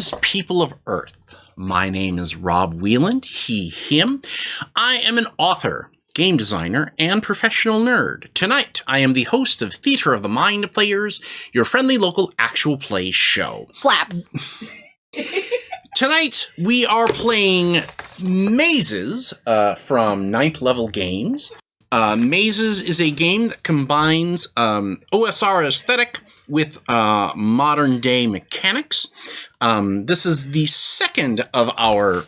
Greetings, people of Earth. My name is Rob Wieland, he, him. I am an author, game designer, and professional nerd. Tonight, I am the host of Theater of the Mind Players, your friendly local actual play show. Flaps. Tonight, we are playing Mazes from 9th Level Games. Mazes is a game that combines OSR aesthetic with modern-day mechanics. This is the second of our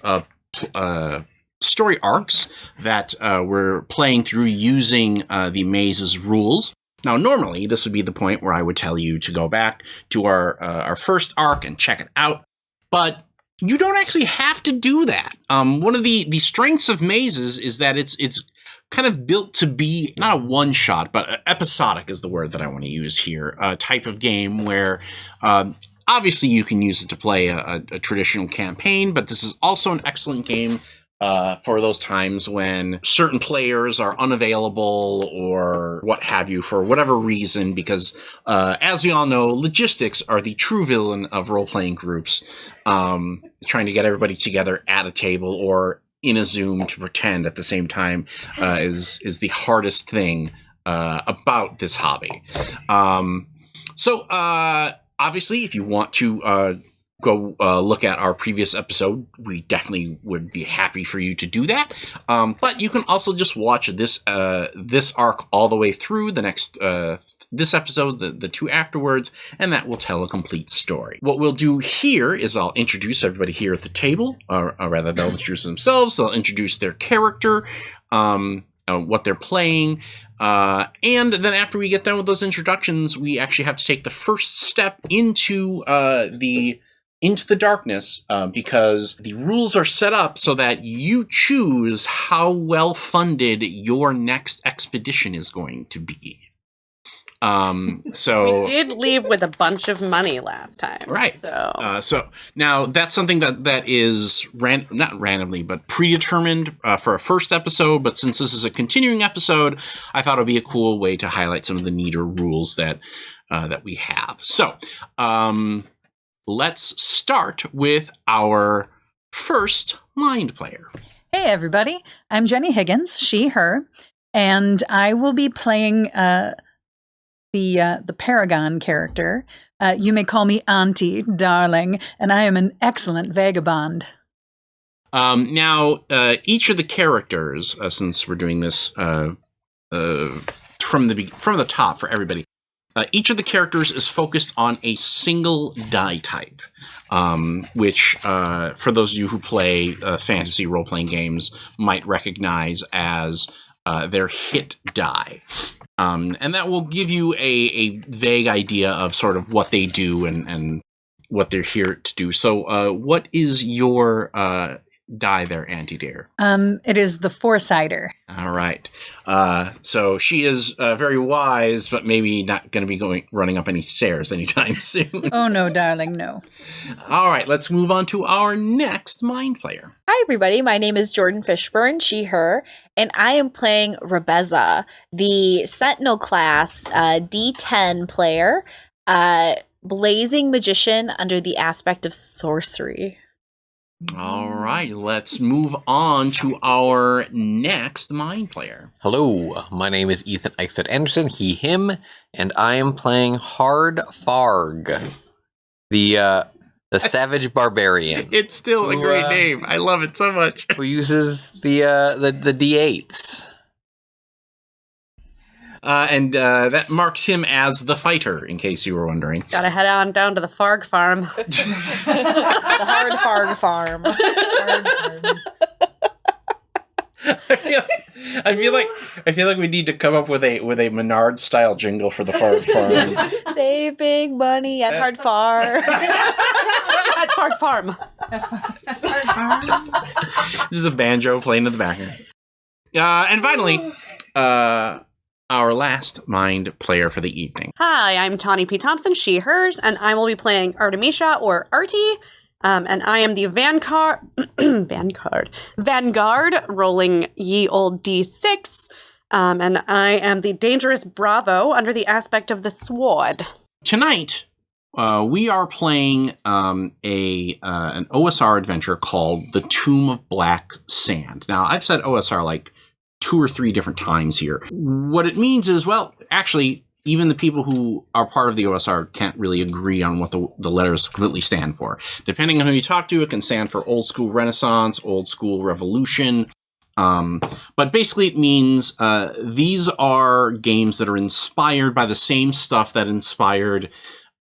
story arcs that we're playing through using the Mazes rules. Now, normally, this would be the point where I would tell you to go back to our first arc and check it out, but you don't actually have to do that. One of the strengths of Mazes is that it's kind of built to be not a one-shot, but episodic is the word that I want to use here. A type of game where obviously you can use it to play a traditional campaign, but this is also an excellent game for those times when certain players are unavailable or what have you for whatever reason, because as we all know, logistics are the true villain of role-playing groups, trying to get everybody together at a table or in a Zoom to pretend at the same time is the hardest thing about this hobby. So obviously, if you want to go look at our previous episode, we definitely would be happy for you to do that. But you can also just watch this arc all the way through the next this episode, the two afterwards, and that will tell a complete story. What we'll do here is I'll introduce everybody here at the table, or rather they'll introduce themselves, they'll introduce their character, what they're playing, and then after we get done with those introductions, we actually have to take the first step into the darkness, because the rules are set up so that you choose how well funded your next expedition is going to be. So we did leave with a bunch of money last time, right? So now that's something that is not randomly, but predetermined for a first episode. But since this is a continuing episode, I thought it would be a cool way to highlight some of the neater rules that we have. So let's start with our first mind player. Hey, everybody. I'm Jenny Higgins, she, her, and I will be playing the Paragon character. You may call me Auntie, darling, and I am an excellent vagabond. Now, each of the characters, since we're doing this from the top for everybody, each of the characters is focused on a single die type, which, for those of you who play fantasy role-playing games, might recognize as their hit die. And that will give you a vague idea of sort of what they do and what they're here to do. So what is your die there, Auntie dear? It is the Foresighter. All right. So she is very wise, but maybe not going to be running up any stairs anytime soon. Oh, no, darling, no. All right, let's move on to our next mind player. Hi, everybody. My name is Jordan Fishburne, she, her, and I am playing Rebeza, the Sentinel class D10 player, blazing magician under the aspect of sorcery. All right, let's move on to our next mind player. Hello, my name is Ethan Eichstedt Anderson, he, him, and I am playing Hard Farg, the savage barbarian. It's still a great name. I love it so much. Who uses the D8s. And that marks him as the fighter, in case you were wondering. Gotta head on down to the Farg farm. The hard Farg farm. I feel like we need to come up with a Menard style jingle for the Farg farm. Saving money at Hard Farm. At Farg farm. This is a banjo playing in the background. And finally, our last mind player for the evening. Hi, I'm Tawny P. Thompson, she, hers, and I will be playing Artemisia, or Artie, and I am the Vanguard, rolling ye old D6, and I am the dangerous Bravo under the aspect of the sword. Tonight, we are playing an OSR adventure called The Tomb of Black Sand. Now, I've said OSR like 2 or 3 different times here. What it means is, well, actually, even the people who are part of the OSR can't really agree on what the letters completely stand for. Depending on who you talk to, it can stand for Old School Renaissance, Old School Revolution. But basically it means these are games that are inspired by the same stuff that inspired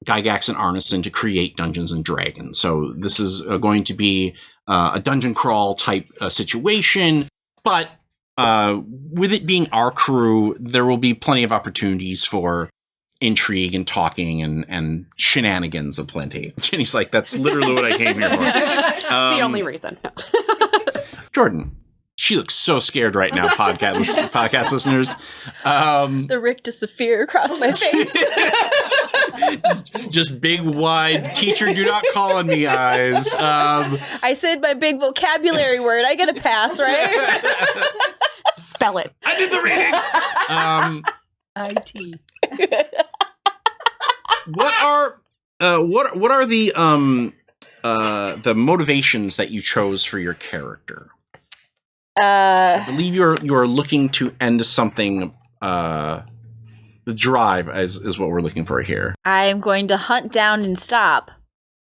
Gygax and Arneson to create Dungeons and Dragons. So this is going to be a dungeon crawl type situation, but with it being our crew, there will be plenty of opportunities for intrigue and talking and shenanigans aplenty. Jenny's like, that's literally what I came here for. The only reason. Jordan, she looks so scared right now, podcast listeners. The rictus of fear across my face. just big, wide, teacher, do not call on me eyes. I said my big vocabulary word. I get a pass, right? Spell it. I did the reading. IT. What are the motivations that you chose for your character? I believe you're looking to end something. The drive is what we're looking for here. I am going to hunt down and stop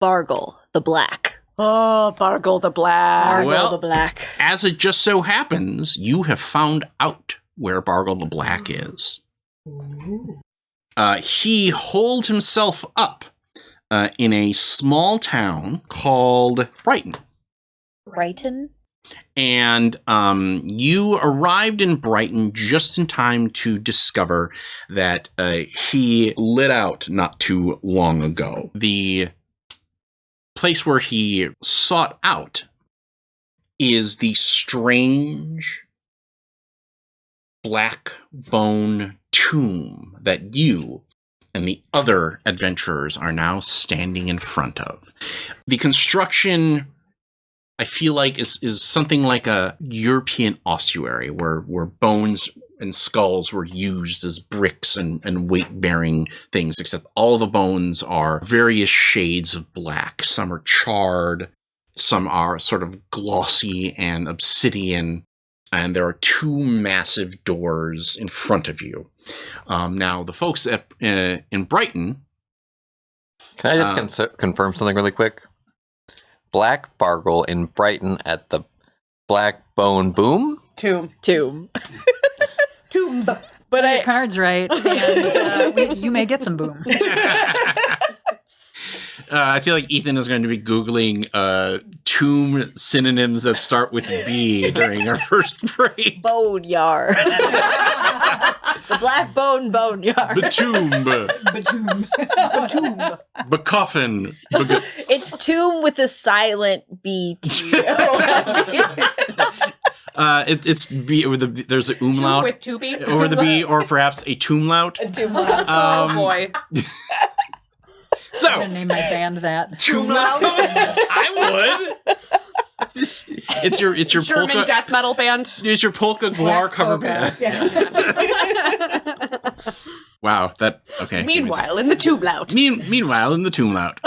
Bargle the Black. Oh, Bargle the Black. Bargle Well, the Black. As it just so happens, you have found out where Bargle the Black is. He holed himself up in a small town called Brighton. Brighton? And you arrived in Brighton just in time to discover that he lit out not too long ago. The place where he sought out is the strange black bone tomb that you and the other adventurers are now standing in front of. The construction, I feel like, is something like a European ossuary where bones and skulls were used as bricks and weight-bearing things, except all the bones are various shades of black. Some are charred, some are sort of glossy and obsidian, and there are 2 massive doors in front of you. Now, the folks in Brighton... Can I just confirm something really quick? Black Bargle in Brighton at the Black Bone Boom? Tomb. Tomb. But your card's right, and you may get some boom. I feel like Ethan is going to be Googling tomb synonyms that start with B during our first break. Boneyard. The Black Boneyard. The tomb. Coffin. It's tomb with a silent BT. It's B with there's an umlaut With 2 B's? over the B, or perhaps a tomblaut. Oh, boy. So, I'm gonna name my band that. tomblaut. I would. It's your German polka death metal band. It's your polka guar cover band. Wow, that okay. Meanwhile, in the tomb lout. Meanwhile, in the tomb lout,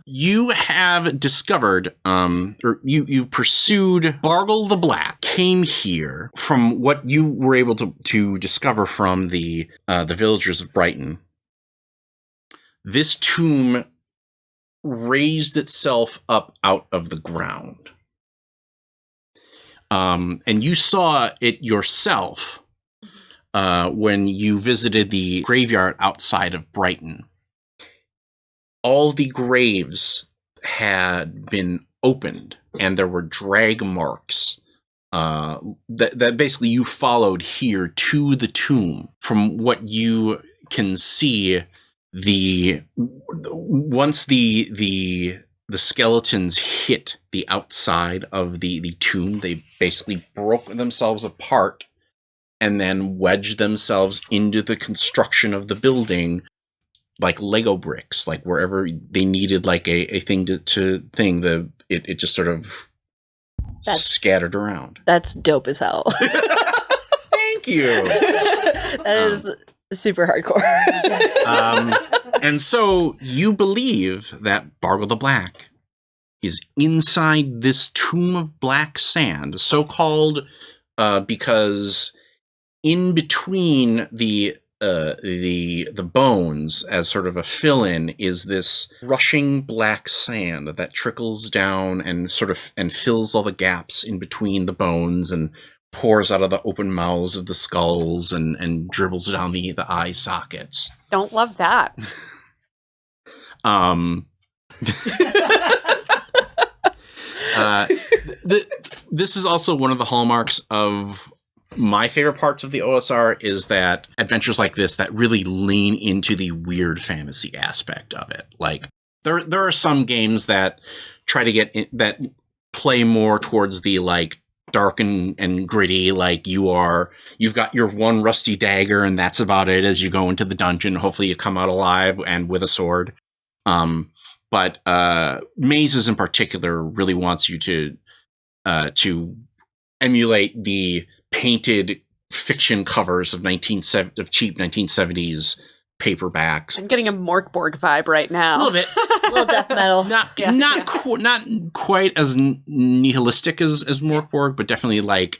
you have discovered, or you pursued Bargle the Black. Came here from what you were able to discover from the villagers of Brighton. This tomb raised itself up out of the ground, and you saw it yourself. When you visited the graveyard outside of Brighton, all the graves had been opened, and there were drag marks that basically you followed here to the tomb. From what you can see, once the skeletons hit the outside of the tomb, they basically broke themselves apart and then wedged themselves into the construction of the building like Lego bricks, like wherever they needed like a thing to thing, it just sort of scattered around. That's dope as hell. Thank you. That is Super hardcore. And so you believe that Bargle the Black is inside this tomb of black sand, so called because in between the bones, as sort of a fill-in, is this rushing black sand that trickles down and fills all the gaps in between the bones and pours out of the open mouths of the skulls and dribbles down the eye sockets. Don't love that. This is also one of the hallmarks of my favorite parts of the OSR, is that adventures like this that really lean into the weird fantasy aspect of it. Like there are some games that try to that play more towards the like dark and gritty, like you've got your one rusty dagger and that's about it as you go into the dungeon. Hopefully you come out alive and with a sword. But Mazes in particular really wants you to emulate the painted fiction covers of cheap 1970s paperbacks. I'm getting a Morkborg vibe right now. A little bit. A little death metal. Not quite as nihilistic as Morkborg, but definitely like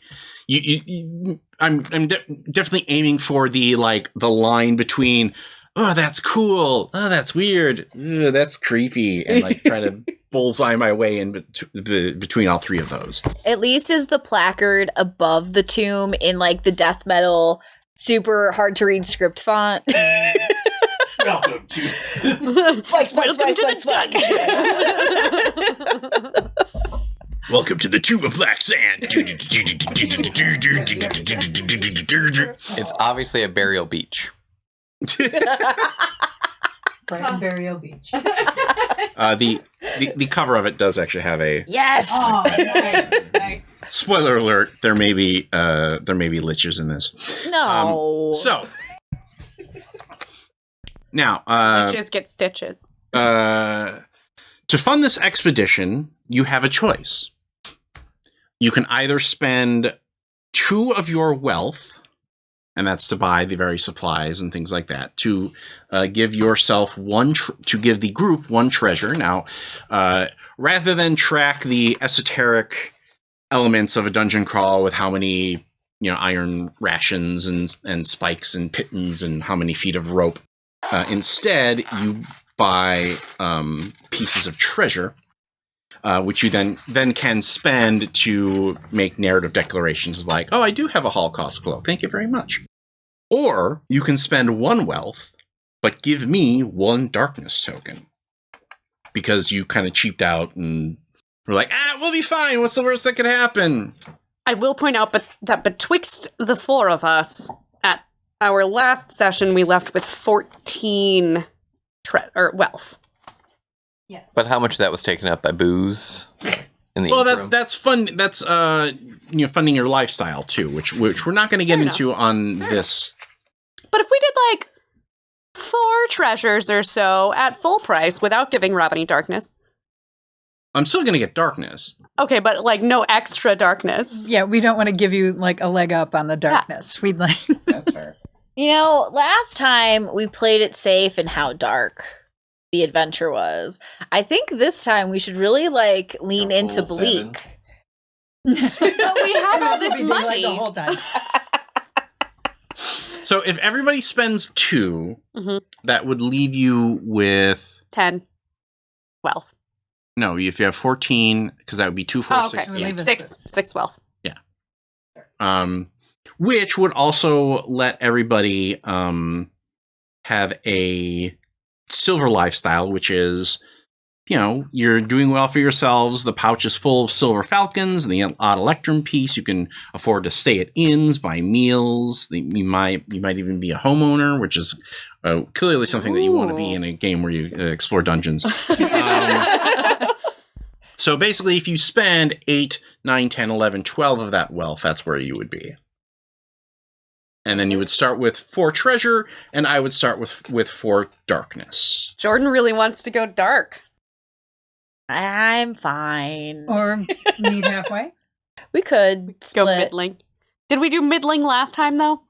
I'm definitely aiming for the line between, oh, that's cool, oh, that's weird, oh, that's creepy, and like try to bullseye my way in between all three of those. At least is the placard above the tomb in like the death metal, super hard to read script font. Welcome to the dungeon. Welcome to the Tomb of Black Sand. It's obviously a burial beach. Brighton Burial Beach. The cover of it does actually have a Yes. Oh, nice. spoiler alert. There may be lichers in this. No. So now, Bitches get stitches. to fund this expedition, you have a choice. You can either spend 2 of your wealth, and that's to buy the very supplies and things like that, to give yourself to give the group 1 treasure. Now, rather than track the esoteric elements of a dungeon crawl with how many iron rations and spikes and pittons and how many feet of rope, instead you buy pieces of treasure, which you then can spend to make narrative declarations like, oh, I do have a Holocaust cloak, thank you very much. Or you can spend 1 wealth, but give me 1 darkness token. Because you kind of cheaped out and were like, we'll be fine, what's the worst that could happen? I will point out that betwixt the 4 of us, at our last session, we left with 14 wealth. Yes. But how much of that was taken up by booze in the interim? That's fun. That's funding your lifestyle too, which we're not going to get into on this. But if we did like 4 treasures or so at full price without giving Rob any darkness. I'm still going to get darkness. Okay, but like no extra darkness. Yeah, we don't want to give you like a leg up on the darkness. We'd like That's fair. Last time we played it safe and how dark the adventure was. I think this time we should really like lean into bleak. But we have all this We'd be like money. the whole time. So if everybody spends 2, Mhm. that would leave you with 10 wealth. no. If you have 14, because that would be 2, 4, Oh, 6. okay. We'll leave it 6 wealth. Which would also let everybody have a silver lifestyle, which is, you're doing well for yourselves. The pouch is full of silver falcons and the odd electrum piece. You can afford to stay at inns, buy meals. You might even be a homeowner, which is clearly something that you want to be in a game where you explore dungeons. So basically, if you spend 8, 9, 10, 11, 12 of that wealth, that's where you would be. And then you would start with 4 treasure, and I would start with 4 darkness. Jordan really wants to go dark. I'm fine. Or meet halfway. We could Go split. middling. Did we do middling last time though?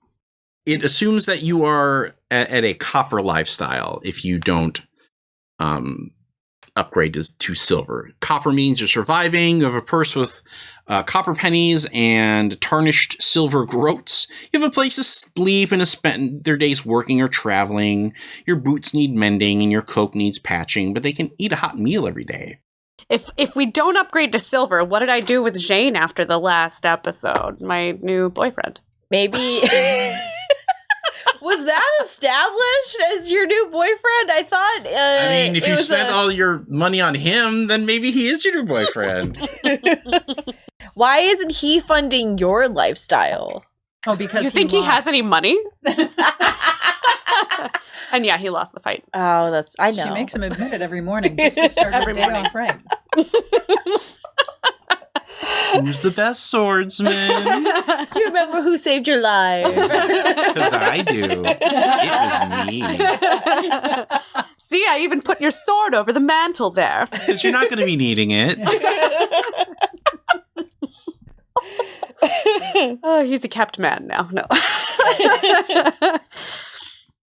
it assumes that you are at a copper lifestyle if you don't upgrade to silver. Copper means you're surviving. You have a purse with copper pennies and tarnished silver groats. You have a place to sleep and to spend their days working or traveling. Your boots need mending and your cloak needs patching, but they can eat a hot meal every day. If we don't upgrade to silver, what did I do with Jane after the last episode? My new boyfriend. Maybe. Was that established as your new boyfriend? I thought. I mean, if you spent all your money on him, then maybe he is your new boyfriend. Why isn't he funding your lifestyle? Oh, because You think he has lost. any money? And yeah, he lost the fight. Oh, I know. She makes him admit it every morning just to start Every her day morning. off right. Who's the best swordsman? Do you remember who saved your life? Because I do. It was me. See, I even put your sword over the mantle there. Because you're not going to be needing it. Oh, he's a kept man now. No.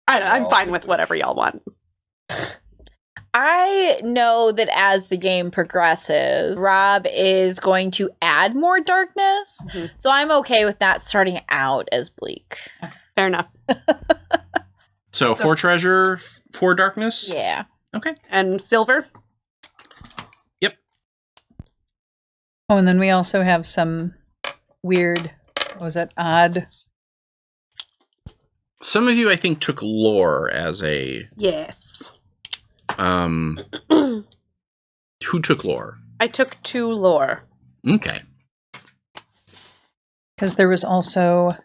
I'm fine with whatever y'all want. I know that as the game progresses, Rob is going to add more darkness. Mhm. So I'm okay with that starting out as bleak. Fair enough. So 4 treasure, 4 darkness? Yeah. Okay. And silver? Oh, and then we also have some weird, odd. Some of you, I think, took lore as a... Yes. Who took lore? I took 2 lore. Okay. Because there was also,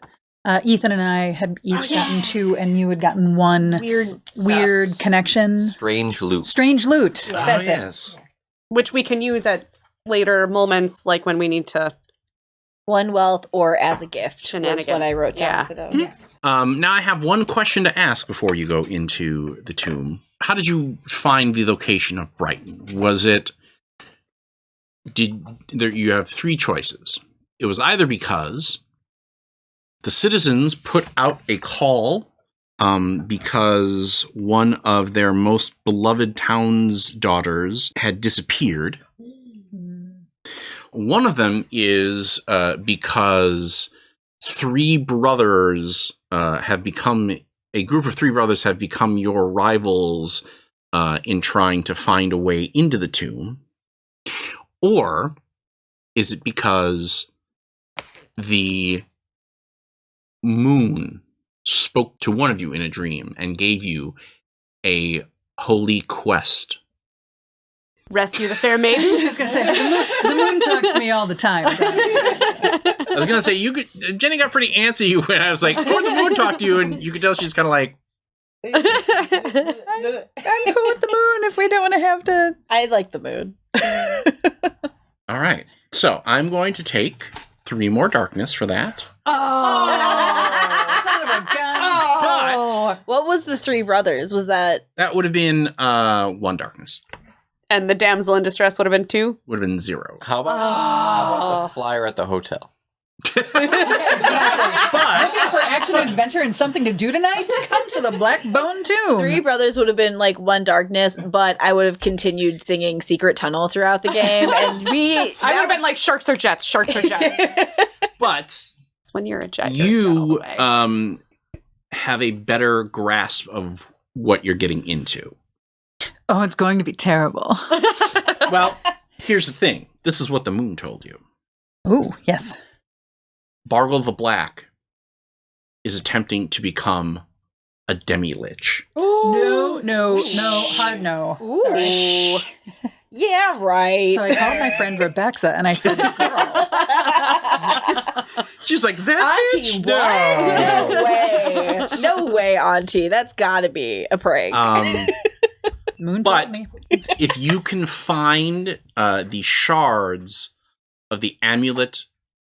Ethan and I had each gotten 2, and you had gotten 1 weird connection. Strange loot. Strange loot. That's it. yes. Which we can use at later moments, like when we need to. One wealth or as a gift was Shenanigan. what I wrote down Yeah. for those. Now I have one question to ask before you go into the tomb. How did you find the location of Brighton? Was it... You have 3 choices. It was either because the citizens put out a call because one of their most beloved town's daughters had disappeared. One of them is because 3 brothers have become... A group of 3 brothers have become your rivals in trying to find a way into the tomb. Or is it because the moon spoke to one of you in a dream and gave you a holy quest? Rescue the fair maiden? I was going to say, the moon talks to me all the time. I was gonna say Jenny got pretty antsy when I was like, "Or the moon talk to you," and you could tell she's kind of like, I'm cool with the moon if we don't want to have to. I like the moon. "All right." So I'm going to take 3 more darkness for that. Oh, son of a gun. But What was the 3 brothers? Was that that would have been 1 darkness. And the damsel in distress would have been 2? Would have been 0. How about the flyer at the hotel? Looking for action and adventure and something to do tonight? Come to the Black Bone Tomb. 3 brothers would have been like 1 darkness, but I would have continued singing Secret Tunnel throughout the game. And I would have been like, sharks or jets, sharks or jets. But It's when you're a jet. you have a better grasp of what you're getting into. Oh, it's going to be terrible. Well, here's the thing. This is what the moon told you. Ooh, yes. Bargle the Black is attempting to become a demi-lich. No, hard no. Ooh. Sorry. yeah, right. So I called my friend Rebecca and I said, girl. She's like, that Auntie, bitch? what? No. No way. No way, Auntie. That's gotta be a prank. Moon But- told me. If you can find the shards of the amulet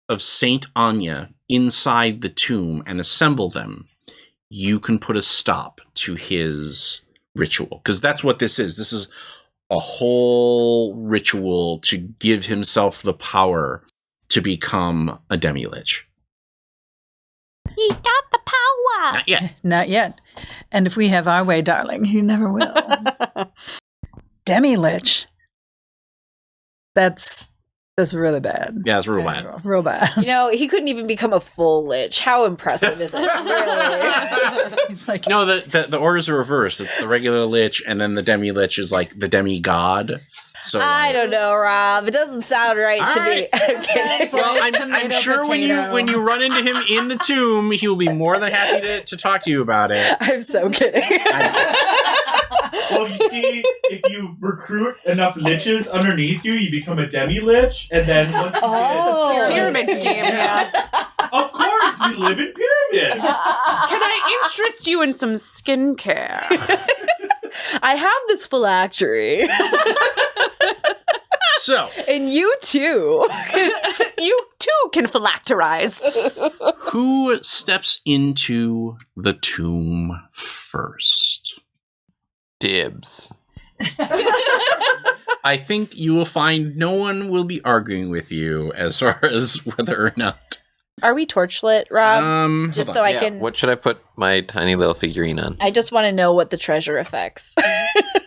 of Saint Anya inside the tomb and assemble them, you can put a stop to his ritual. Because that's what this is. This is a whole ritual to give himself the power to become a demi-lich. He got the power. Not yet. Not yet. And if we have our way, darling, he never will. Demi-lich. That's really bad. Yeah, it's real bad. Real bad. You know, he couldn't even become a full lich. How impressive is it? Really? It's like, No, the orders are reversed. It's the regular lich, and then the demi-lich is like the demigod. So I don't know, Rob. It doesn't sound right to me. I'm kidding. Well, I'm sure when you run into him in the tomb, he will be more than happy to talk to you about it. I'm so kidding. Well, you see, if you recruit enough liches underneath you, you become a demi-lich, and then once you get... Pyramid scheme, yeah. Of course, we live in pyramids! Can I interest you in some skincare? I have this phylactery. So, And you too. You too can phylacterize. who steps into the tomb first? Dibs. I think you will find no one will be arguing with you as far as whether or not. Are we torchlit, Rob? Just hold so on. I Yeah, can. what should I put my tiny little figurine on? I just want to know what the treasure affects.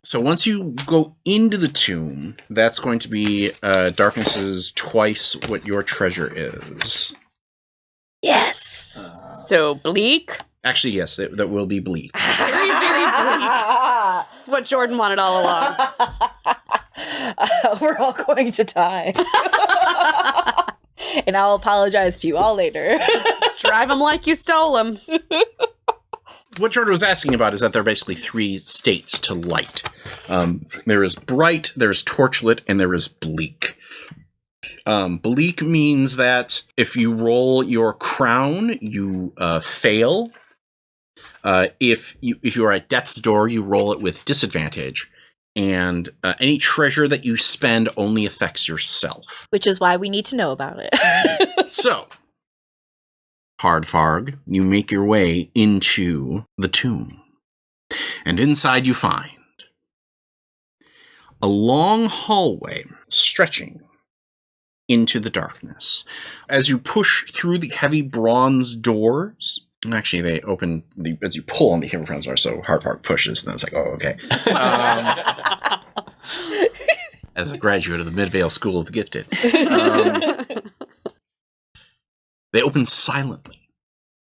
So once you go into the tomb, that's going to be darkness is twice what your treasure is. Yes. So bleak. Actually, yes, that will be bleak. Very, very bleak. It's what Jordan wanted all along. We're all going to die. And I'll apologize to you all later. Drive them like you stole them. What Jordan was asking about is that there are basically three states to light. There is bright, there is torchlit, and there is bleak. Bleak means that if you roll your crown, you fail. If you are at death's door, you roll it with disadvantage. And any treasure that you spend only affects yourself. Which is why we need to know about it. So, Hardfarg, you make your way into the tomb. And inside you find a long hallway stretching into the darkness. As you push through the heavy bronze doors, actually they open as you pull on the heavy bronze doors, so Hardfarg pushes, and then it's like, oh, okay. As a graduate of the Midvale School of the Gifted. They open silently.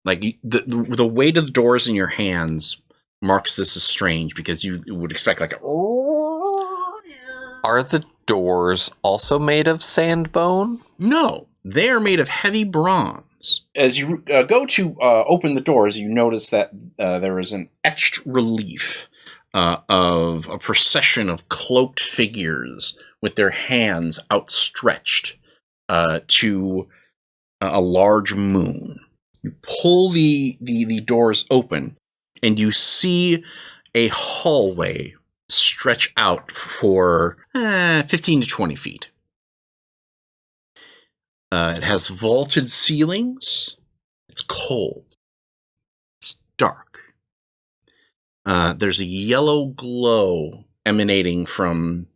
Like, the weight of the doors in your hands marks this as strange, because you would expect like a... Are the doors also made of sand bone? No, they are made of heavy bronze. As you go to open the doors, you notice that there is an etched relief of a procession of cloaked figures with their hands outstretched to a large moon. You pull the doors open, and you see a hallway stretch out for 15 to 20 feet. It has vaulted ceilings. It's cold. It's dark. There's a yellow glow emanating from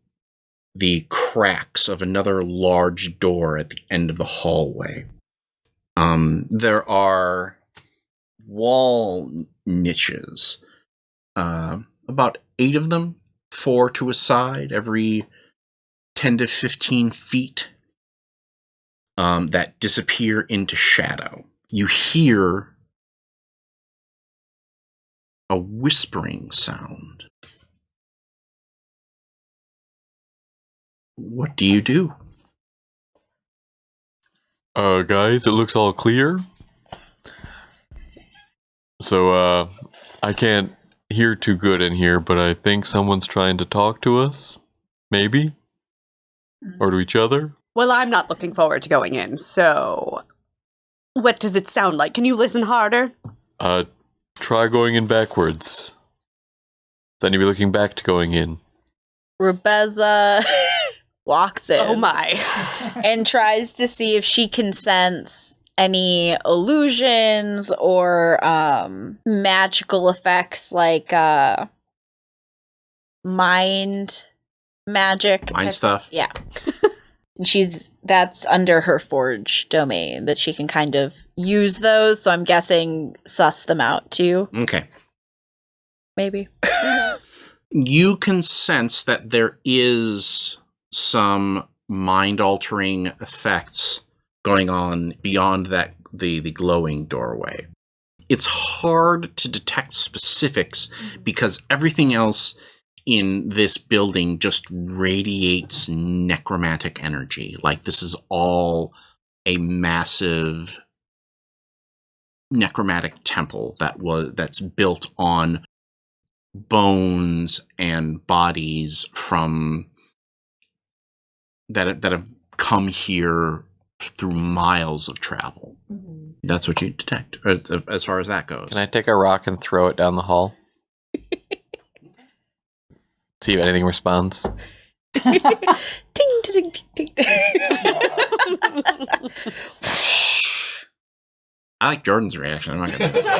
the cracks of another large door at the end of the hallway. There are wall niches, about 8 of them, 4 to a side, every 10 to 15 feet, that disappear into shadow. You hear a whispering sound. What do you do? Guys, it looks all clear. So, I can't hear too good in here, but I think someone's trying to talk to us. Maybe? Or to each other? Well, I'm not looking forward to going in, so... What does it sound like? Can you listen harder? Try going in backwards. Then you'll be looking back to going in. Rebeza walks in. Oh my. And tries to see if she can sense any illusions or magical effects like mind magic. Mind stuff? Yeah. That's under her forge domain that she can kind of use those. So I'm guessing suss them out too. Okay. Maybe. You can sense that there is some mind-altering effects going on beyond that the glowing doorway. It's hard to detect specifics because everything else in this building just radiates necromantic energy. Like this is all a massive necromantic temple that's built on bones and bodies from that have come here through miles of travel. That's what you detect, as far as that goes. Can I take a rock and throw it down the hall? See if anything responds. Ting, ting, ting, ting. I like Jordan's reaction. I'm not gonna do that.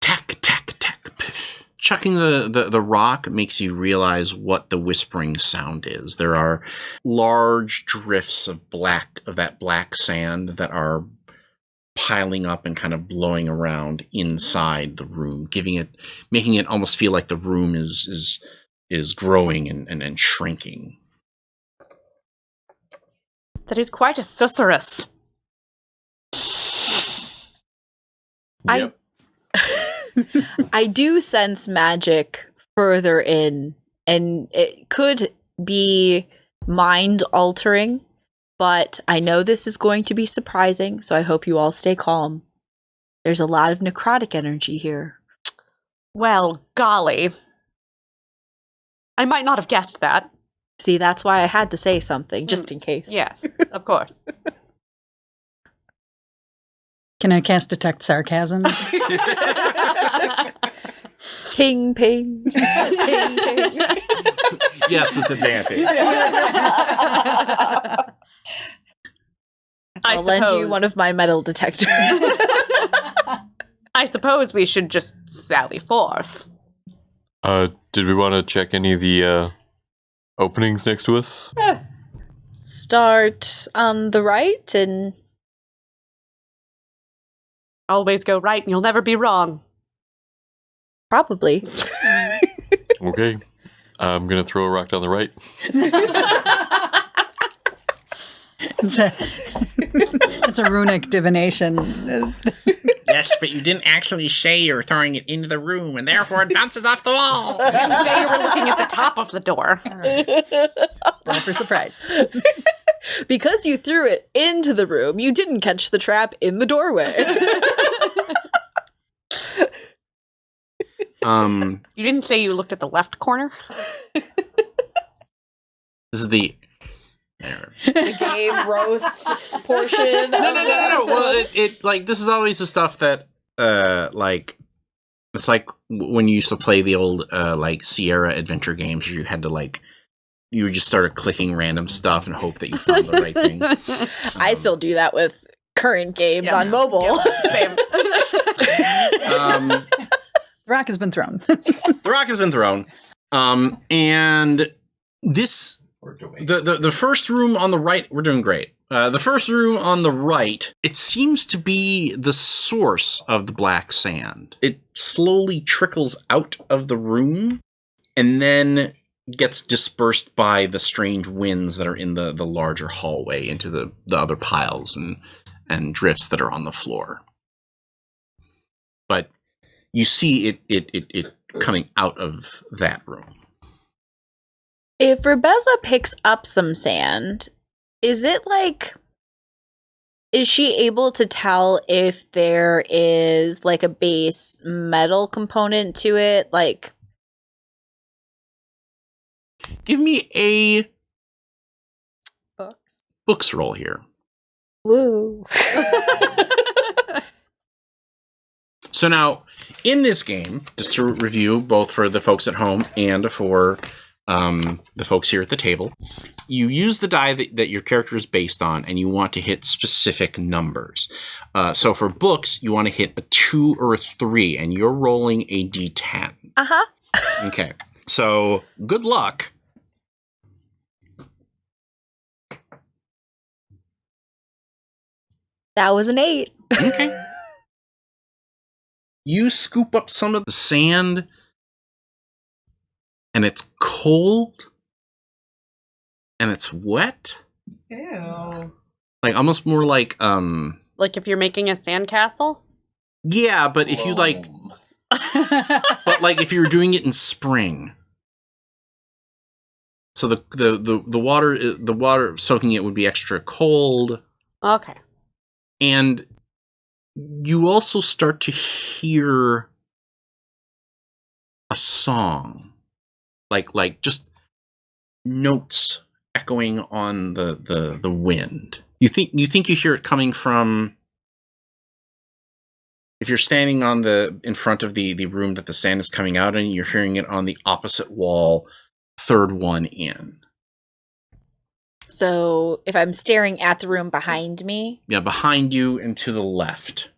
Tack, tack, tack, piff. Chucking the rock makes you realize what the whispering sound is. There are large drifts of that black sand that are piling up and kind of blowing around inside the room, making it almost feel like the room is growing and shrinking. That is quite a susurrus. Yep. I do sense magic further in, and it could be mind altering, but I know this is going to be surprising, so I hope you all stay calm. There's a lot of necrotic energy here. Well, golly. I might not have guessed that. See, that's why I had to say something, just in case. Yes, of course. Can I cast Detect Sarcasm? Ping, ping. Ping, ping. Yes, with advantage. I'll lend you one of my metal detectors. I suppose we should just sally forth. Did we want to check any of the openings next to us? Start on the right and... Always go right and you'll never be wrong. Probably. Okay. I'm going to throw a rock down the right. It's a runic divination. Yes, but you didn't actually say you're throwing it into the room, and therefore it bounces off the wall. You didn't say you were looking at the top of the door. Roll for surprise. Because you threw it into the room, you didn't catch the trap in the doorway. You didn't say you looked at the left corner? This is the The game roast portion. No. Well, it like this is always the stuff that like it's like when you used to play the old like Sierra adventure games. You had to you just started clicking random stuff and hope that you found the right thing. I still do that with current games on mobile. Yeah, same. The rock has been thrown. The rock has been thrown, and this. The first room on the right, we're doing great. The first room on the right, it seems to be the source of the black sand. It slowly trickles out of the room and then gets dispersed by the strange winds that are in the larger hallway into the other piles and drifts that are on the floor. But you see it coming out of that room. If Rebeza picks up some sand, is she able to tell if there is like a base metal component to it? Like, give me a books roll here. woo. So now, in this game, just to review both for the folks at home and for the folks here at the table, you use the die that your character is based on, and you want to hit specific numbers. So for books, you want to hit a 2 or a 3, and you're rolling a d10. Uh-huh. Okay. So, good luck. That was an 8. Okay. You scoop up some of the sand, and it's cold, and it's wet. Ew. Like, almost more like, Like if you're making a sandcastle? yeah, but if you, like, but, like, if you were doing it in spring. So the water soaking it would be extra cold. Okay. And you also start to hear a song, like just notes echoing on the wind. You think you hear it coming from, if you're standing in front of the room that the sand is coming out in, you're hearing it on the opposite wall, third one in. So if I'm staring at the room behind me, Yeah, behind you and to the left.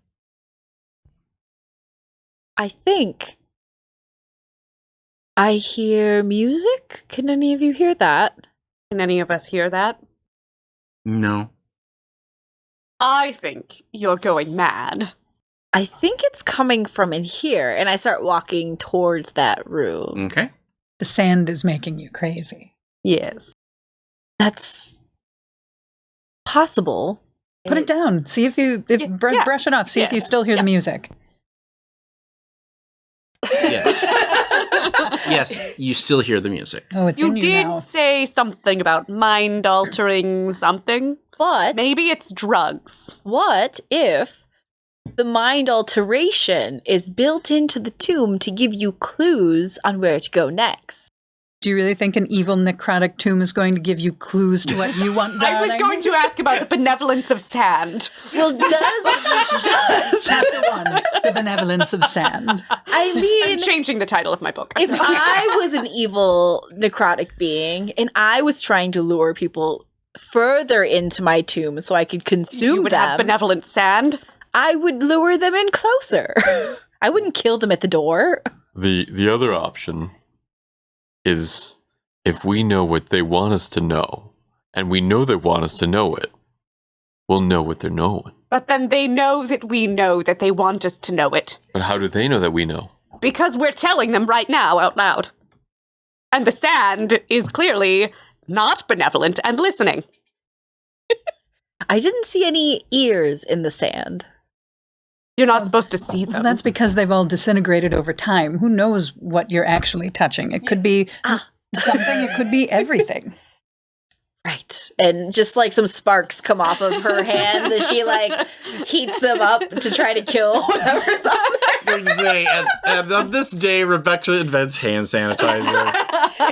I think I hear music. Can any of you hear that? Can any of us hear that? No. I think you're going mad. I think it's coming from in here, and I start walking towards that room. Okay. The sand is making you crazy. Yes. That's possible. Put it down. See if you brush it off. See if you still hear the music. Yes. Yes, you still hear the music. Oh, it's You in you did now. say something about mind altering something. But Maybe it's drugs. what if the mind alteration is built into the tomb to give you clues on where to go next? Do you really think an evil necrotic tomb is going to give you clues to what you want, I was darling? going to ask about the benevolence of sand. Well, does Chapter 1, The Benevolence of Sand. I mean, I'm changing the title of my book. if I was an evil necrotic being and I was trying to lure people further into my tomb so I could consume you would them, have benevolent sand. I would lure them in closer. I wouldn't kill them at the door. The other option is, if we know what they want us to know, and we know they want us to know it, we'll know what they're knowing. But then they know that we know that they want us to know it. But how do they know that we know? Because we're telling them right now out loud. And the sand is clearly not benevolent and listening. I didn't see any ears in the sand. You're not supposed to see them. Well, that's because they've all disintegrated over time. Who knows what you're actually touching? It could be something, it could be everything. Right. And just like some sparks come off of her hands as she like heats them up to try to kill whatever's on there. And on this day, Rebecca invents hand sanitizer.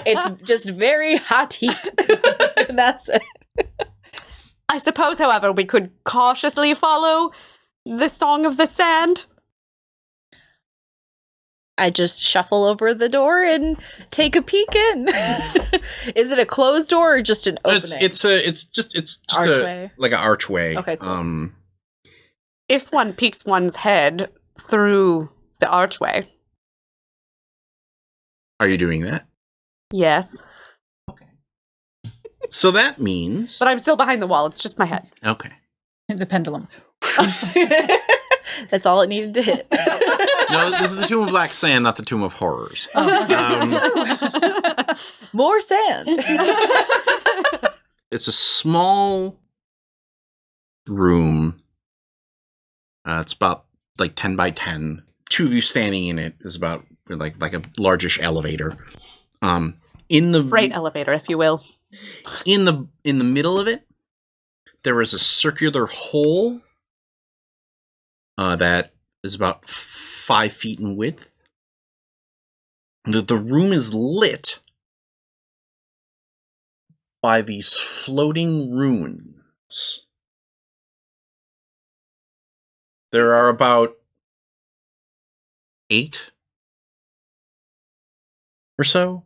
It's just very hot heat. And that's it. I suppose, however, we could cautiously follow the song of the sand. I just shuffle over the door and take a peek in. Is it a closed door or just an opening? It's just Archway? like an archway. Okay, cool. If one peeks one's head through the archway. Are you doing that? Yes. So that means But I'm still behind the wall. It's just my head. okay. The pendulum. That's all it needed to hit. No, this is the Tomb of Black Sand, not the Tomb of Horrors. More sand. It's a small room. It's about like 10 by 10. Two of you standing in it is about like a largish elevator. In the Freight elevator, if you will. in the middle of it, there is a circular hole that is about 5 feet in width. The room is lit by these floating runes. There are about 8 or so.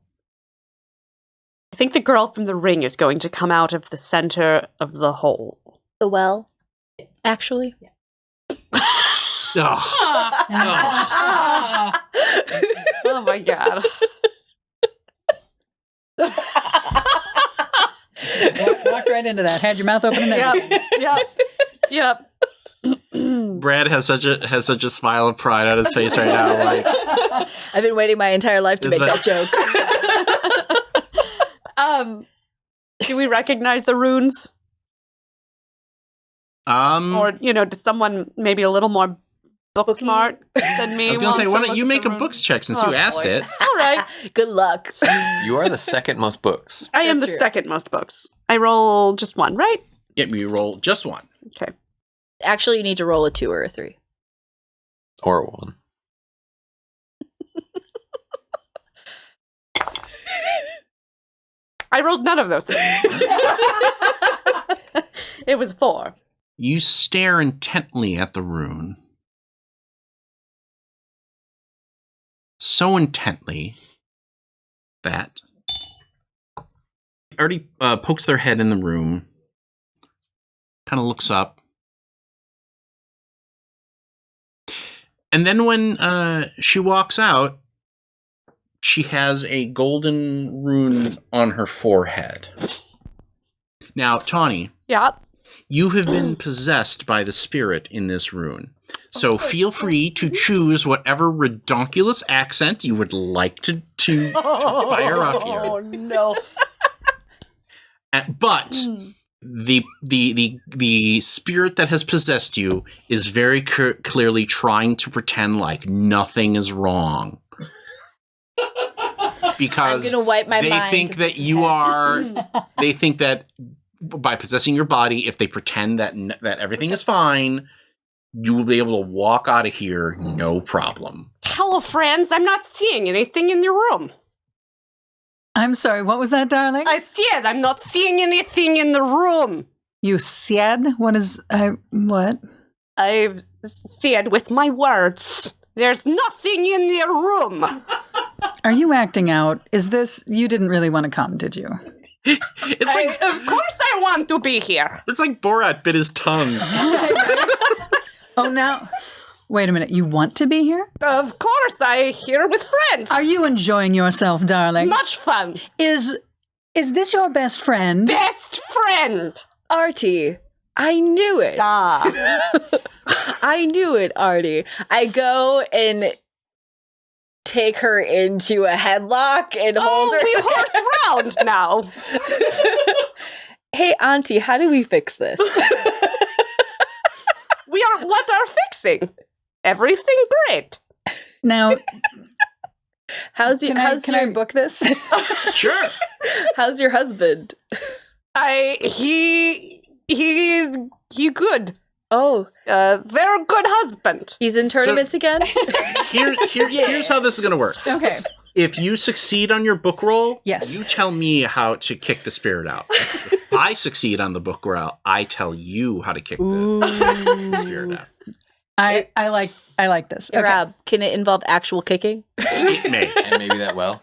I think the girl from the ring is going to come out of the center of the hole. The well, actually. Ugh. Oh my god. Walked right into that. Had your mouth open and everything. Yep. Brad has such a smile of pride on his face right now. Like, I've been waiting my entire life to It's make my- that joke. Do we recognize the runes? Or, does someone maybe a little more book smart than me? I was gonna say, want why to don't you look make at a the books check since Oh, you asked boy. it? All right. Good luck. You are the second most books. I am the That's true. second most books. I roll just one, right? Get me roll just one. Okay. Actually, you need to roll a 2 or a 3. Or one. I rolled none of those things. It was 4. You stare intently at the rune. So intently that Artie pokes their head in the room, kind of looks up. And then when she walks out, she has a golden rune on her forehead. Now, Tawny, Yep. you have been possessed by the spirit in this rune. So feel free to choose whatever redonkulous accent you would like to fire off here. Oh, no. But the spirit that has possessed you is very clearly trying to pretend like nothing is wrong. I'm Because going to wipe my they mind. think that you are. They think that by possessing your body, if they pretend that everything is fine, you will be able to walk out of here no problem. Hello, friends. I'm not seeing anything in the room. I'm sorry, what was that, darling? I said I'm not seeing anything in the room. You said? What is... what? I've said with my words. There's nothing in the room. Are you acting out? Is this... You didn't really want to come, did you? It's like Of course I want to be here. it's like Borat bit his tongue. Oh, now... Wait a minute, you want to be here? Of course, I'm here with friends. Are you enjoying yourself, darling? Much fun. Is this your best friend? Best friend. Artie, I knew it. I knew it, Artie. I go and take her into a headlock and hold her. We horse round now. Hey, Auntie, how do we fix this? What are fixing? Everything great. Now, How's can I book this? Sure. how's your husband? He's good. Oh, Very good husband. he's in tournaments again? Here's how this is going to work. Okay. If you succeed on your book roll, Yes. you tell me how to kick the spirit out. If I succeed on the book roll, I tell you how to kick the spirit out. I like this. Okay. Rob, can it involve actual kicking? It may. And maybe that well.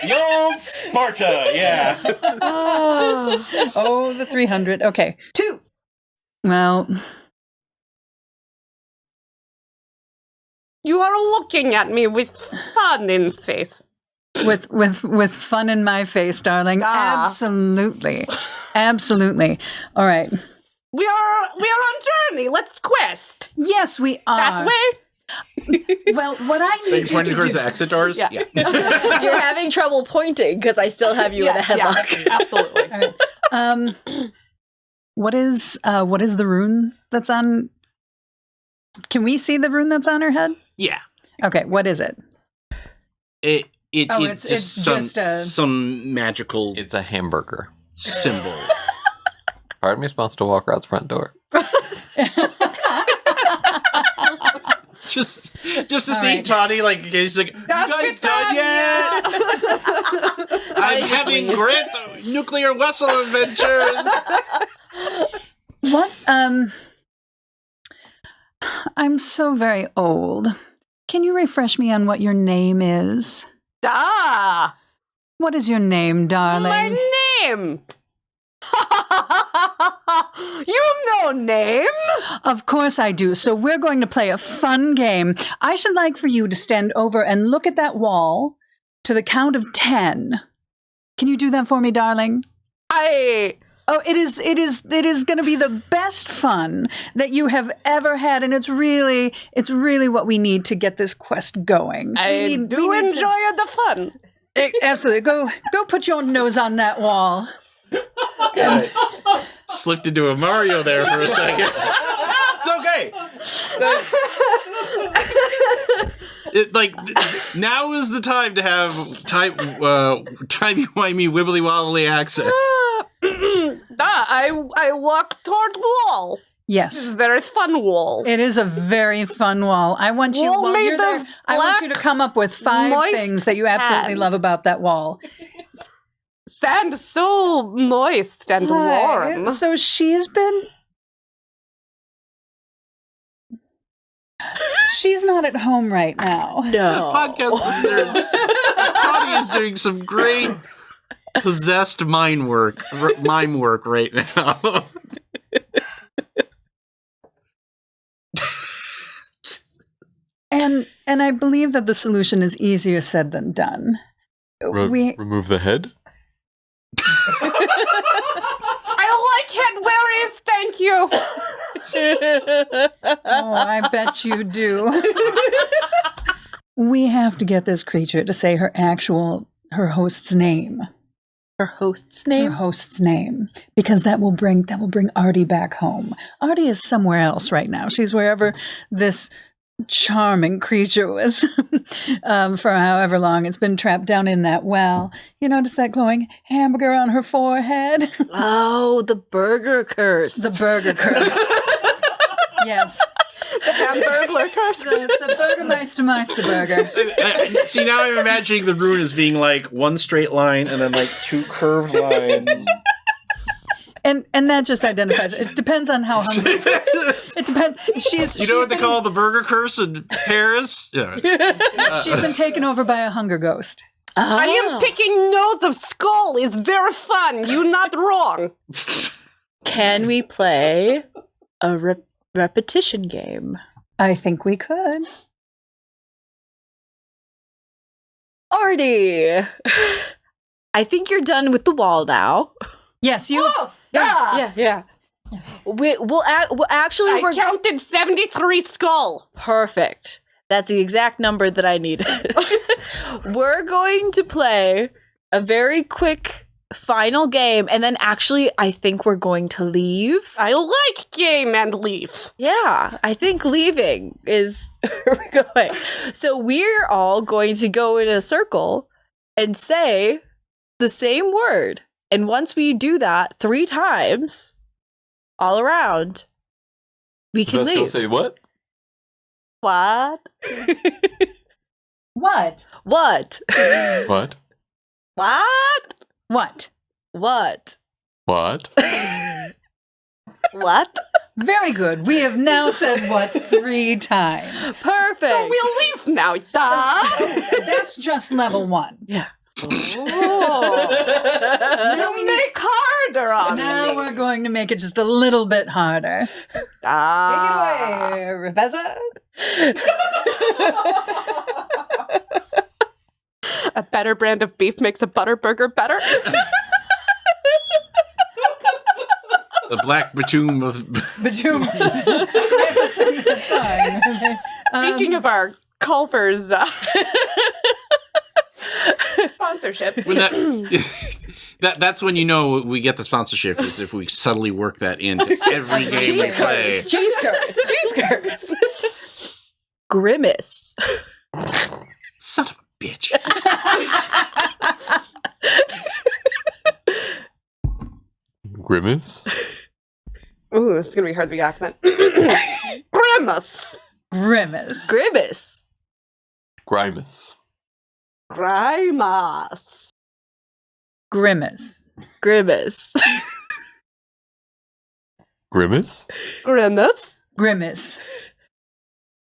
The old Sparta, yeah. Oh, the 300. Okay. 2. Well, You are looking at me with fun in face. with fun in my face, darling. Ah. Absolutely. Absolutely. All right. We are on journey. Let's quest. Yes, we are. That way. Well, what I Are you need you pointing to towards do... the exit doors? Yeah. You're having trouble pointing because I still have you in a headlock. Yeah, absolutely. All right. What is the rune that's on... Can we see the rune that's on her head? Yeah. Okay, what is it? It's just some magical It's a hamburger. symbol. Part of me wants to walk around the front door. just to see right. Tawny, like, he's like, you guys done yet? I'm having great nuclear vessel adventures. What? I'm so very old. Can you refresh me on what your name is? What is your name, darling? My name. You know name. Of course I do. So we're going to play a fun game. I should like for you to stand over and look at that wall to the count of 10. Can you do that for me, darling? Oh, it is going to be the best fun that you have ever had, and it's really what we need to get this quest going. I do enjoy the fun. Absolutely. Go put your nose on that wall. Slipped into a Mario there for a second. It's okay. Now is the time to have timey-wimey, wibbly-wobbly accents. I walk toward wall. Yes. There is fun wall. It is a very fun wall. I want you, Wall while made you're there, of I want you to come up with 5 moist things that you absolutely sand. love about that wall. Sand so moist and warm. So she's not at home right now. No. Podcast listeners, Tony is doing some great possessed mime work right now. And I believe that the solution is easier said than done. Remove the head? I like head berries, thank you. Oh, I bet you do. We have to get this creature to say her host's name. Her host's name? Her host's name. Because that will bring Artie back home. Artie is somewhere else right now. She's wherever this charming creature was for however long it's been trapped down in that well. You notice that glowing hamburger on her forehead? Oh, the burger curse. The burger curse. Yes. The Hamburglar curse. The Burgermeister burger. See, now I'm imagining the rune as being like one straight line and then like 2 curved lines. And that just identifies it. It depends on how hungry. It depends. You know what they call the burger curse in Paris? Yeah. She's been taken over by a hunger ghost. I am picking nose of skull is very fun. You not wrong. Can we play a repetition game? I think we could. Artie, I think you're done with the wall now. Yes, you. Oh, yeah. We'll actually I counted 73 skull. Perfect. That's the exact number that I needed. We're going to play a very quick final game, and then actually I think we're going to leave. I like game and leave. Yeah, I think leaving is where we're going. So we're all going to go in a circle and say the same word. And once we do that 3 times, all around, we can Let's go leave. say what? What? What? What? What? What? What? What? What? What? Very good. We have now said what 3 times. Perfect. So we'll leave now. That's just level 1. Yeah. Now we make harder on Now me. we're going to make it just a little bit harder. Take it away, Rebecca. A better brand of beef makes a butter burger better. The black batoon of... Batum. I have to sing that song. Speaking of our Culver's sponsorship. When that's when you know we get the sponsorship, is if we subtly work that into every game we play. Cheese curds. Grimace. Son of a bitch. Grimace? Ooh, this is gonna be hard to be accent. Grimace. Grimace. Grimace. Grimace. Grimace. Grimace. Grimace. Grimace? Grimace. Grimace.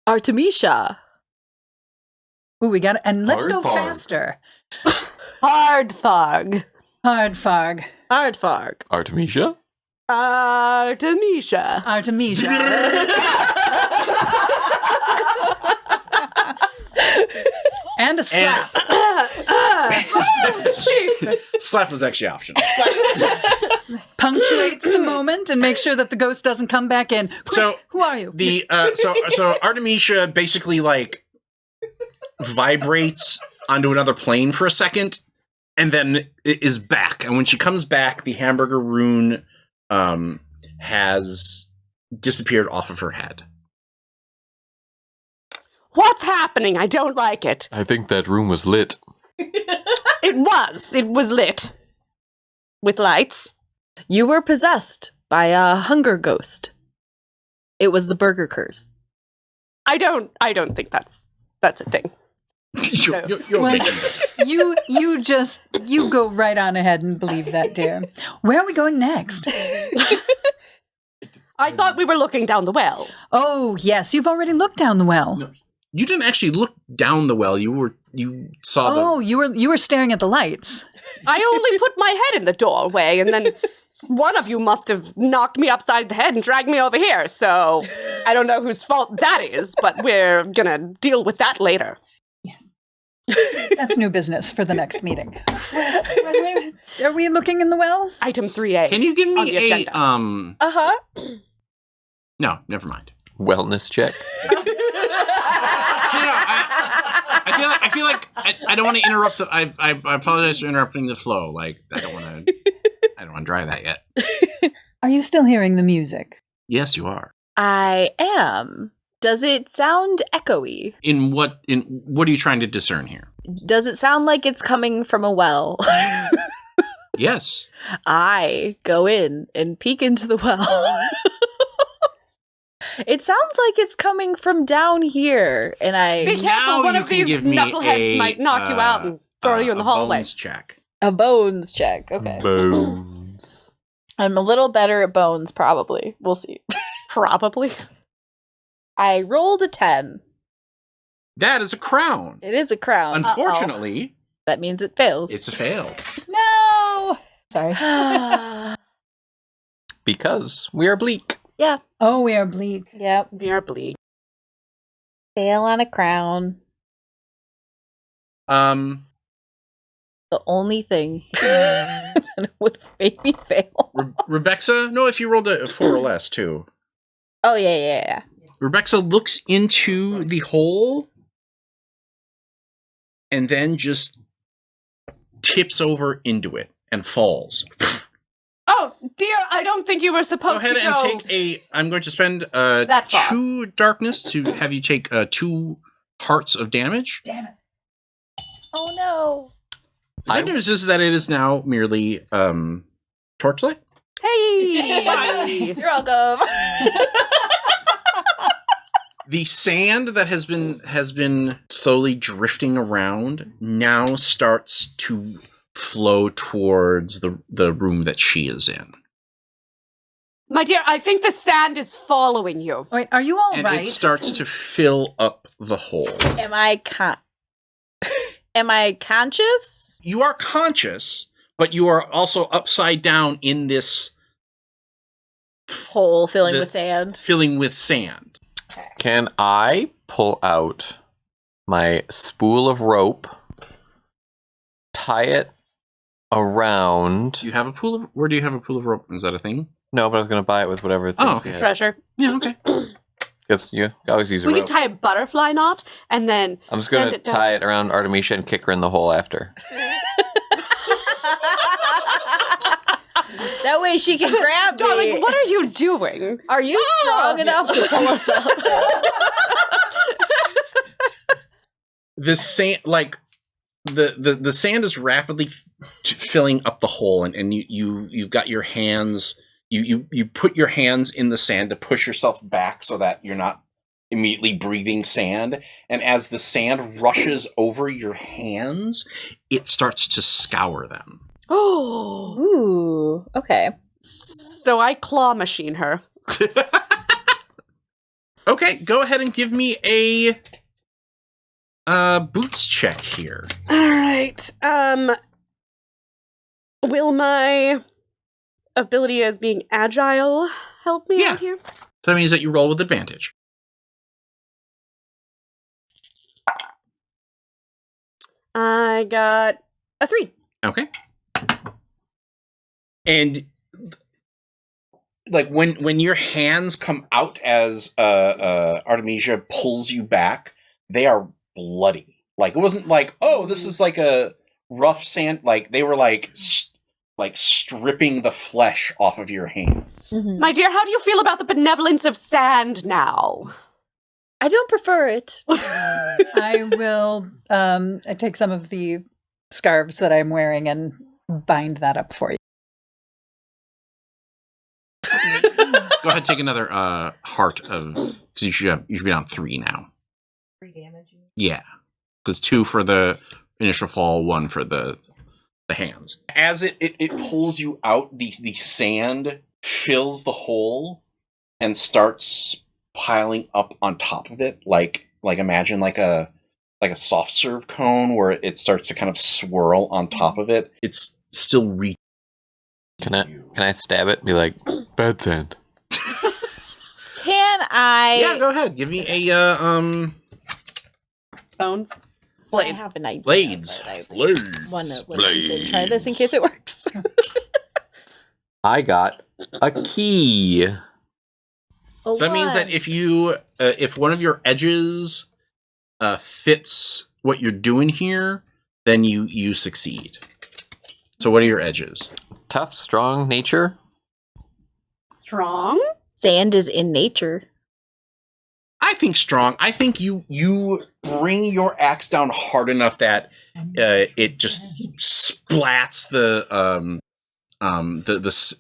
Artemisia. Ooh, we got it. And let's Hard go fog. faster. Hard fog. Hard fog. Aardvark. Artemisia? Artemisia. Artemisia. And a slap. Jesus. Slap was actually optional. Punctuates the moment and makes sure that the ghost doesn't come back in. Quick, So, who are you? So Artemisia basically like vibrates onto another plane for a second, and then is back. And when she comes back, the hamburger rune has disappeared off of her head. What's happening? I don't like it. I think that room was lit. It was lit. With lights. You were possessed by a hunger ghost. It was the burger curse. I don't think that's a thing. You're Well, making it. you go right on ahead and believe that, dear. Where are we going next? I thought we were looking down the well. Oh, yes, you've already looked down the well. No. You didn't actually look down the well. You saw the. Oh, you were staring at the lights. I only put my head in the doorway, and then one of you must have knocked me upside the head and dragged me over here. So I don't know whose fault that is, but we're gonna deal with that later. That's new business for the next meeting. Are we looking in the well? Item 3A. Can you give on the me a agenda. Uh-huh. No, never mind. Wellness check. I feel like I don't want to interrupt. I apologize for interrupting the flow. Like I don't want to try that yet. Are you still hearing the music? Yes, you are. I am. Does it sound echoey? In what are you trying to discern here? Does it sound like it's coming from a well? Yes. I go in and peek into the well. It sounds like it's coming from down here, and Be Now careful, one you of can these give me knuckleheads a, might knock you out and throw you in the a hallway. bones check. a bones check. Okay. Bones. I'm a little better at bones, probably. We'll see. Probably. I rolled a 10. That is a crown. It is a crown. Unfortunately, That means it fails. it's a fail. No. Sorry. Because we are bleak. Yeah. Oh, we are bleak. Yep. We are bleak. Fail on a crown. Um, The only thing that would make me fail. Rebecca. No, if you rolled a 4 or less too. Oh, yeah. Rebecca looks into the hole and then just tips over into it and falls. Oh, dear, I don't think you were Go supposed ahead to go. and take I'm going to spend That far. 2 darkness to have you take 2 hearts of damage. Damn it. Oh, no. The good news is that it is now merely torchlight. Hey! You're welcome. The sand that has been slowly drifting around now starts to flow towards the room that she is in. My dear, I think the sand is following you. Wait, are you all And right? it starts to fill up the hole. Am I conscious? You are conscious, but you are also upside down in this Hole filling The- with sand. filling with sand. Can I pull out my spool of rope, tie it around? Do you have a pool of? Where do you have a pool of rope? Is that a thing? No, but I was going to buy it with whatever. Oh, okay. Treasure. Yeah. Okay. Because you always use a We can rope. tie a butterfly knot and then I'm just going send to it tie it around Artemisia and kick her in the hole after. That way she can grab me. Darling, what are you doing? Are you strong enough to pull us up? The sand, like the sand is rapidly filling up the hole, and you've got your hands. You put your hands in the sand to push yourself back so that you're not immediately breathing sand. And as the sand rushes over your hands, it starts to scour them. Oh. Ooh. Okay. So I claw machine her. Okay, go ahead and give me a boots check here. All right. Will my ability as being agile help me Yeah. out here? So that means that you roll with advantage. I got a 3. Okay. And like when your hands come out as Artemisia pulls you back, they are bloody. Like it wasn't like, oh, this is like a rough sand. Like they were like stripping the flesh off of your hands. Mhm. My dear, how do you feel about the benevolence of sand now? I don't prefer it. I will I take some of the scarves that I'm wearing and bind that up for you. Go ahead, take another heart of because you should be on 3 now. 3 damage. Yeah, because 2 for the initial fall, 1 for the hands. As it pulls you out, the sand fills the hole and starts piling up on top of it, like imagine like a soft serve cone where it starts to kind of swirl on top of it. It's still Can I stab it? And be like, Bad sand. Can I? Yeah, go ahead. Give me a Bones? I Blades. have an idea. blades. but I Blades. want to try this in case it works. I got a key. So that means that if one of your edges fits what you're doing here, then you succeed. So what are your edges? Tough, strong nature. Strong? Sand is in nature. I think strong. I think you bring your axe down hard enough that it just splats the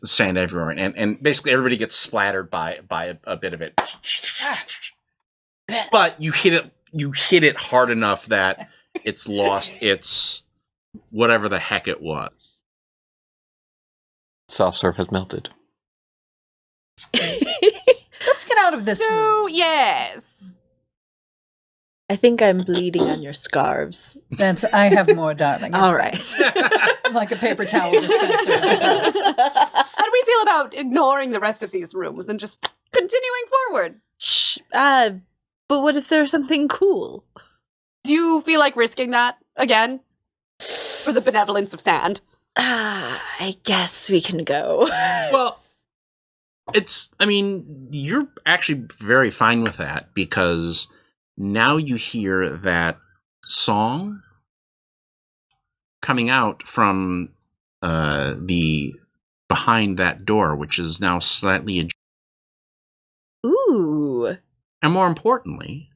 sand everywhere, and basically everybody gets splattered by a bit of it. But you hit it hard enough that it's lost its whatever the heck it was. Soft surf has melted. Let's get out of this room. So, yes. I think I'm bleeding on your scarves. I have more, darling. It's All right. fine. Like a paper towel dispenser. How do we feel about ignoring the rest of these rooms and just continuing forward? Shh. But what if there's something cool? Do you feel like risking that again? For the benevolence of sand? I guess we can go. Well, you're actually very fine with that because now you hear that song coming out from the behind that door, which is now slightly ajar. Ooh. And more importantly,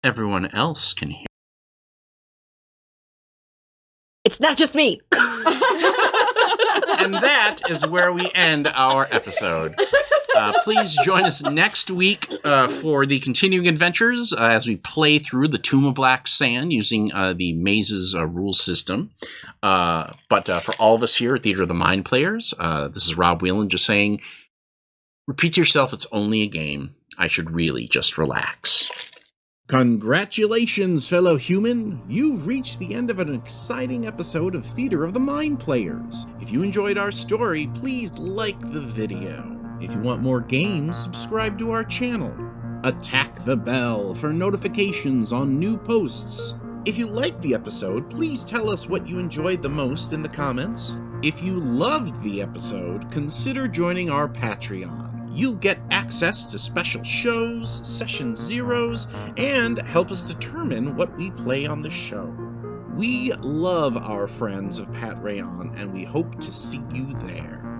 everyone else can hear. It's not just me. And that is where we end our episode. Please join us next week for the continuing adventures as we play through the Tomb of Black Sand using the Mazes rule system. But for all of us here at Theater of the Mind Players, this is Rob Whelan just saying, repeat to yourself, it's only a game. I should really just relax. Congratulations, fellow human! You've reached the end of an exciting episode of Theater of the Mind Players. If you enjoyed our story, please like the video. If you want more games, subscribe to our channel. Attack the bell for notifications on new posts. If you liked the episode, please tell us what you enjoyed the most in the comments. If you loved the episode, consider joining our Patreon. You'll get access to special shows, session zeros, and help us determine what we play on the show. We love our friends of Pat Rayon, and we hope to see you there.